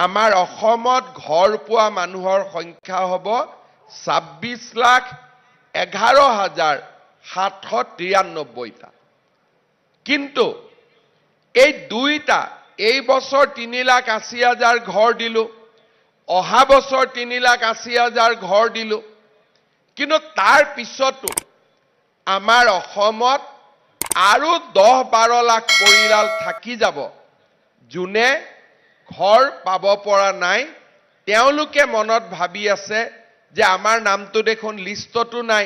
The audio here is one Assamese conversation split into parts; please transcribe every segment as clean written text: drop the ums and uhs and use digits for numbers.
আমাৰ অসমত ঘৰ পোৱা মানুহৰ সংখ্যা হ'ব 26,11,793টা কিন্তু এই দুইটা এই বছৰ 3,80,000 ঘৰ দিলো অহা বছৰ 3,80,000 ঘৰ দিলো কিন্তু তাৰ পিছতো আমাৰ অসমত আৰু 10-12 লাখ পৰিয়াল থাকি যাব যোনে ঘৰ পাব পৰা নাই তেওঁলোকে মনত ভাবি আছে যে আমাৰ নামটো দেখোন লিষ্টতো নাই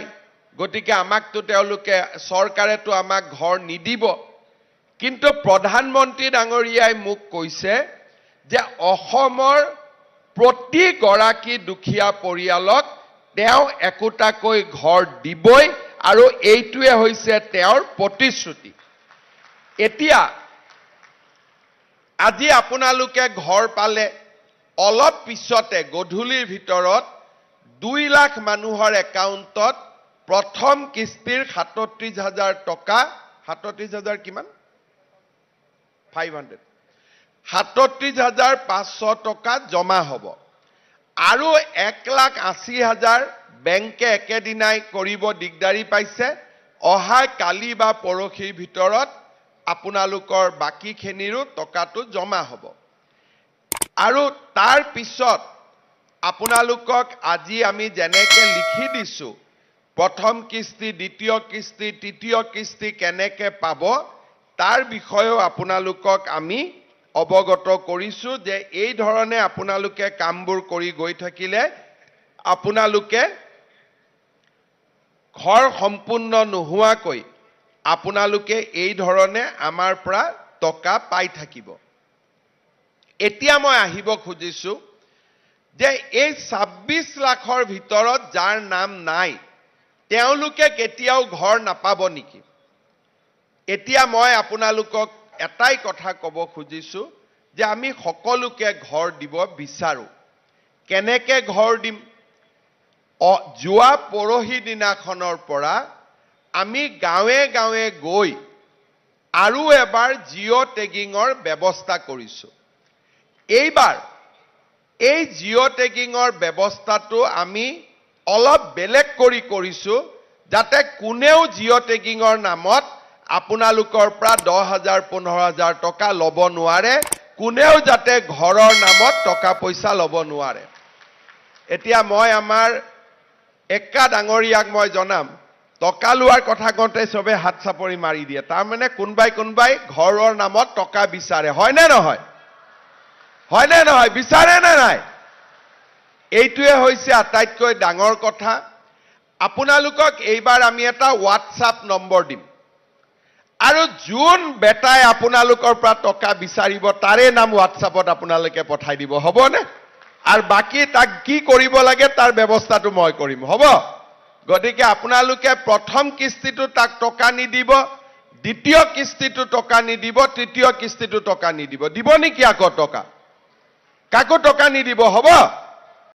গতিকে আমাকতো তেওঁলোকে চৰকাৰেতো আমাক ঘৰ নিদিব কিন্তু প্ৰধানমন্ত্ৰী ডাঙৰীয়াই মোক কৈছে যে অসমৰ প্ৰতি গৰাকী দুখীয়া পৰিয়ালক তেওঁ একোটাকৈ ঘৰ দিবই আৰু এইটোৱে হৈছে তেওঁৰ প্ৰতিশ্ৰুতি এতিয়া আজি আপোনালোকে ঘৰ পালে অলপ পিছতে গধূলিৰ ভিতৰত 2 লাখ মানুহৰ একাউণ্টত প্ৰথম কিস্তিৰ 37,000 টকা 37,000 কিমান 500 37,500 টকা জমা হ'ব আৰু 1,80,000 বেংকে একেদিনাই কৰিব দিগদাৰি পাইছে অহা কালি বা পৰহিৰ ভিতৰত আপোনালোকৰ বাকিখিনিৰো টকাটো জমা হ'ব আৰু তাৰ পিছত আপোনালোকক আজি আমি যেনেকে লিখি দিছো প্ৰথম কিস্তি দ্বিতীয় কিস্তি তৃতীয় কিস্তি কেনেকে পাব তাৰ বিষয়েও আপোনালোকক আমি অৱগত কৰিছো যে এই ধৰণে আপোনালোকে কামবোৰ কৰি গৈ থাকিলে আপোনালোকে ঘৰ সম্পূৰ্ণ নোহোৱাকৈ আপোনালোকে এই ধৰণে আমাৰ পৰা টকা পাই থাকিব এতিয়া মই আহিব খুজিছো যে এই 26 লাখৰ ভিতৰত যাৰ নাম নাই তেওঁলোকে কেতিয়াও ঘৰ নাপাব নেকি এতিয়া মই আপোনালোকক এটাই কথা ক'ব খুজিছো যে আমি সকলোকে ঘৰ দিব বিচাৰো কেনেকে ঘৰ দিম যোৱা পৰহি দিনাখনৰ পৰা আমি গাঁৱে গাঁৱে গৈ আৰু এবাৰ জিঅ' টেগিংৰ ব্যৱস্থা কৰিছো এইবাৰ এই জিঅ' টেগিংৰ ব্যৱস্থাটো আমি অলপ বেলেগ কৰি কৰিছো যাতে কোনেও জিঅ' টেগিংৰ নামত আপোনালোকৰ পৰা 10,000 15,000 টকা ল'ব নোৱাৰে কোনেও যাতে ঘৰৰ নামত টকা পইচা ল'ব নোৱাৰে এতিয়া মই আমাৰ একা ডাঙৰীয়াক মই জনাম টকা লোৱাৰ কথা কওঁতে সবে হাত চাপৰি মাৰি দিয়ে তাৰ মানে কোনবাই ঘৰৰ নামত টকা বিচাৰে হয় নে নহয় বিচাৰে নে নাই এইটোৱে হৈছে আটাইতকৈ ডাঙৰ কথা আপোনালোকক এইবাৰ আমি এটা WhatsApp নম্বৰ দিম আৰু যোন বেটাই আপোনালোকৰ পৰা টকা বিচাৰিব তাৰে নাম WhatsAppত আপোনালোকে পঠাই দিব হ'বনে আৰু বাকি তাক কি কৰিব লাগে তাৰ ব্যৱস্থাটো মই কৰিম হ'ব গতিকে আপোনালোকে প্ৰথম কিস্তিটো তাক টকা নিদিব দ্বিতীয় কিস্তিটো টকা নিদিব তৃতীয় কিস্তিটো টকা নিদিব দিব নেকি আকৌ টকা কাকো টকা নিদিব হ'ব